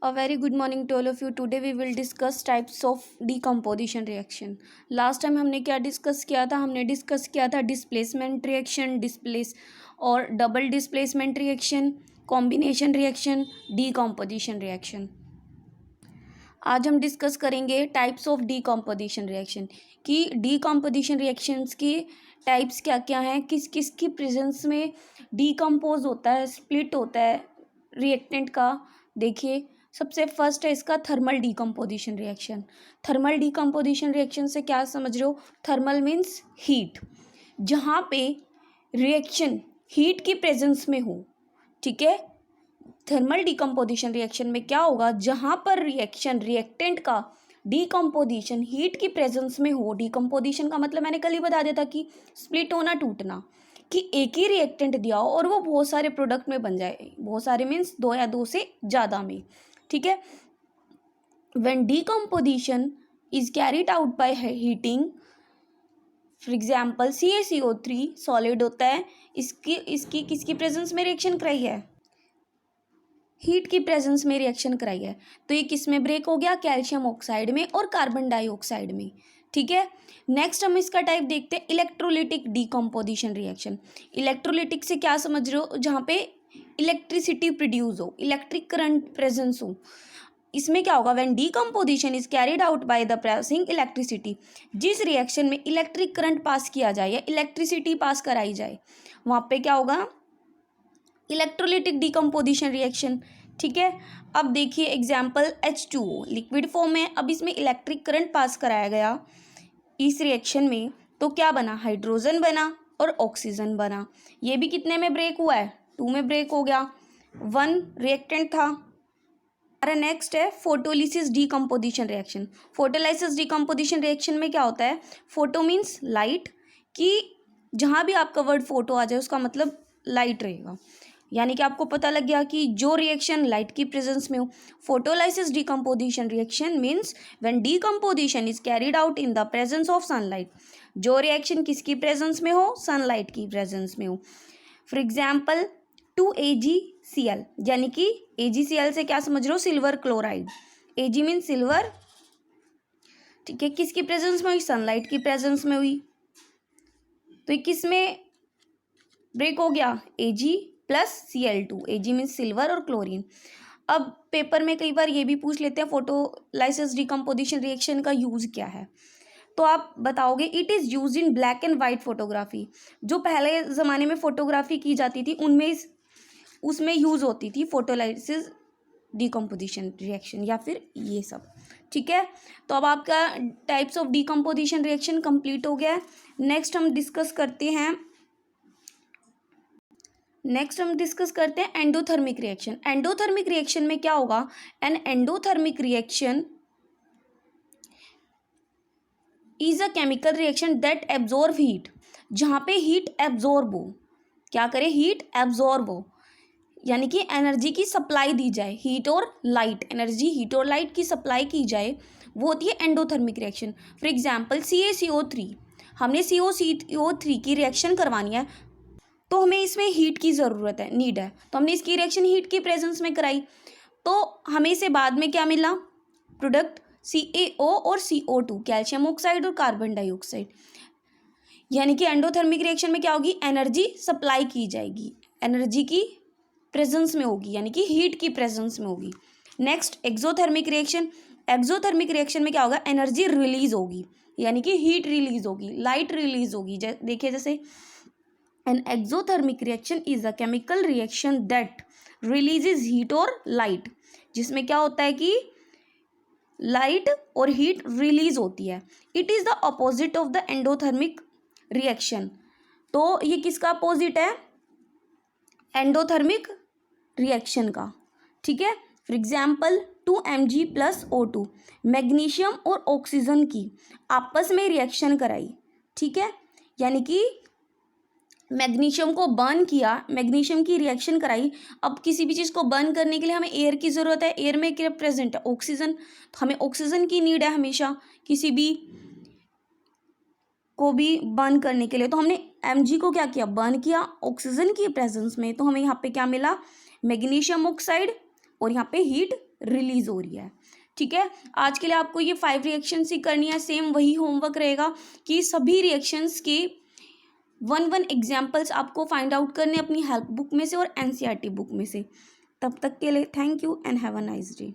A very good morning to all of you. Today we will discuss types of decomposition reaction. Last time हमने क्या discuss किया था? हमने discuss किया था डिस्प्लेसमेंट रिएक्शन, डिस्प्लेस और double displacement reaction, combination reaction, decomposition reaction. आज हम डिस्कस करेंगे टाइप्स ऑफ डीकम्पोजिशन रिएक्शन कि डीकम्पोजिशन रिएक्शंस की टाइप्स क्या क्या हैं, किस किस की प्रेजेंस में डीकम्पोज होता है, स्प्लिट होता है रिएक्टेंट का. देखिए, सबसे फर्स्ट है इसका thermal decomposition reaction. Thermal decomposition reaction से क्या समझ रहे हो? थर्मल मीन्स हीट, जहाँ पे रिएक्शन हीट की प्रेजेंस में हो. ठीक है, थर्मल डीकम्पोजिशन रिएक्शन में क्या होगा? जहाँ पर रिएक्शन रिएक्टेंट का डीकम्पोजिशन हीट की प्रेजेंस में हो. डीकम्पोजिशन का मतलब मैंने कल ही बता दिया था कि स्प्लिट होना, टूटना, कि एक ही रिएक्टेंट दिया हो और वो बहुत सारे प्रोडक्ट में बन जाए. बहुत सारे मीन्स दो या दो से ज़्यादा में. ठीक है, when decomposition is carried out by heating, for example CaCO3 solid होता है, इसकी किसकी प्रेजेंस में रिएक्शन कराई है? हीट की प्रेजेंस में रिएक्शन कराई है. तो ये किस में ब्रेक हो गया? कैल्शियम ऑक्साइड में और कार्बन डाइऑक्साइड में. ठीक है, नेक्स्ट हम इसका टाइप देखते हैं इलेक्ट्रोलिटिक डीकम्पोजिशन रिएक्शन. इलेक्ट्रोलिटिक से क्या समझ रहे हो? जहाँ पे इलेक्ट्रिसिटी प्रोड्यूस हो, इलेक्ट्रिक करंट प्रेजेंस हो. इसमें क्या होगा? When decomposition is carried out by the processing electricity, जिस रिएक्शन में इलेक्ट्रिक करंट पास किया जाए या इलेक्ट्रिसिटी पास कराई जाए, वहाँ पे क्या होगा? Electrolytic decomposition reaction. ठीक है, अब देखिए एग्जाम्पल H2O लिक्विड फॉर्म में. अब इसमें इलेक्ट्रिक करंट पास कराया गया इस रिएक्शन में, तो क्या बना? हाइड्रोजन बना और ऑक्सीजन बना. ये भी कितने में ब्रेक हुआ है? 2 में ब्रेक हो गया. 1 रिएक्टेंट था. हमारा नेक्स्ट है photolysis decomposition reaction. Photolysis decomposition reaction में क्या होता है? फोटो मीन्स लाइट, कि जहाँ भी आपका वर्ड फोटो आ जाए उसका मतलब लाइट रहेगा. यानी कि आपको पता लग गया कि जो रिएक्शन लाइट की प्रेजेंस में हो. Photolysis decomposition reaction means when decomposition is carried out in the presence of sunlight. जो रिएक्शन किसकी प्रेजेंस में हो? सनलाइट की प्रेजेंस में हो. फॉर एग्जाम्पल 2AgCl, यानी कि AgCl से क्या समझ रहे हो? Silver chloride. Ag mean silver. ठीक है, किसकी प्रेजेंस में हुई? सनलाइट की प्रेजेंस में हुई. तो ये किस में ब्रेक हो गया? Ag plus Cl2. Ag mean silver और क्लोरीन. अब पेपर में कई बार ये भी पूछ लेते हैं फोटोलाइसिस डीकम्पोजिशन रिएक्शन का यूज़ क्या है, तो आप बताओगे it is use in black and white photography. जो पहले ज़माने में फोटोग्राफी की जाती थी उनमें उसमें यूज़ होती थी फोटोलाइसिस डीकम्पोजिशन रिएक्शन या फिर ये सब. ठीक है, तो अब आपका types of decomposition reaction complete हो गया है. नेक्स्ट हम डिस्कस करते हैं एंडोथर्मिक रिएक्शन. एंडोथर्मिक रिएक्शन में क्या होगा? An endothermic reaction is a chemical reaction that absorb heat. जहाँ पे हीट एब्जॉर्ब हो. क्या करे? हीट एब्जॉर्ब हो, यानी कि एनर्जी की सप्लाई दी जाए. हीट और लाइट, एनर्जी हीट और लाइट की सप्लाई की जाए, वो होती है endothermic reaction. For example CaCO3, हमने CaCO3 की रिएक्शन करवानी है, तो हमें इसमें हीट की ज़रूरत है, नीड है. तो हमने इसकी रिएक्शन हीट की प्रेजेंस में कराई, तो हमें इसे बाद में क्या मिला? प्रोडक्ट CaO और CO2, कैल्शियम ऑक्साइड और कार्बन डाइऑक्साइड. यानी कि एंडोथर्मिक रिएक्शन में क्या होगी? एनर्जी सप्लाई की जाएगी, एनर्जी की प्रेजेंस में होगी, यानी कि हीट की प्रेजेंस में होगी. Next exothermic reaction. Exothermic reaction में क्या होगा? एनर्जी रिलीज होगी, यानी कि हीट रिलीज होगी, लाइट रिलीज होगी. देखिए जैसे an exothermic reaction is a chemical reaction that releases heat और light, जिसमें क्या होता है कि लाइट और हीट रिलीज होती है. It is the opposite of the endothermic reaction. तो ये किसका अपोजिट है? एंडोथर्मिक रिएक्शन का. ठीक है, for example 2Mg plus O2, magnesium और ऑक्सीजन की आपस में रिएक्शन कराई. ठीक है, यानी कि मैग्नीशियम को बर्न किया, मैग्नीशियम की रिएक्शन कराई. अब किसी भी चीज़ को बर्न करने के लिए हमें एयर की ज़रूरत है. एयर में क्या प्रेजेंट है? ऑक्सीजन. तो हमें ऑक्सीजन की नीड है हमेशा किसी भी को भी बर्न करने के लिए. तो हमने Mg को क्या किया? बर्न किया ऑक्सीजन की प्रेजेंस में. तो हमें यहाँ पे क्या मिला? मैग्नीशियम ऑक्साइड, और यहाँ पे हीट रिलीज हो रही है। ठीक है, आज के लिए आपको ये 5 रिएक्शंस ही करनी है। सेम वही होमवर्क रहेगा कि सभी रिएक्शंस के 1 एग्जाम्पल्स आपको फाइंड आउट करने अपनी हेल्प बुक में से और एनसीईआरटी बुक में से। तब तक के लिए thank you and have a nice day.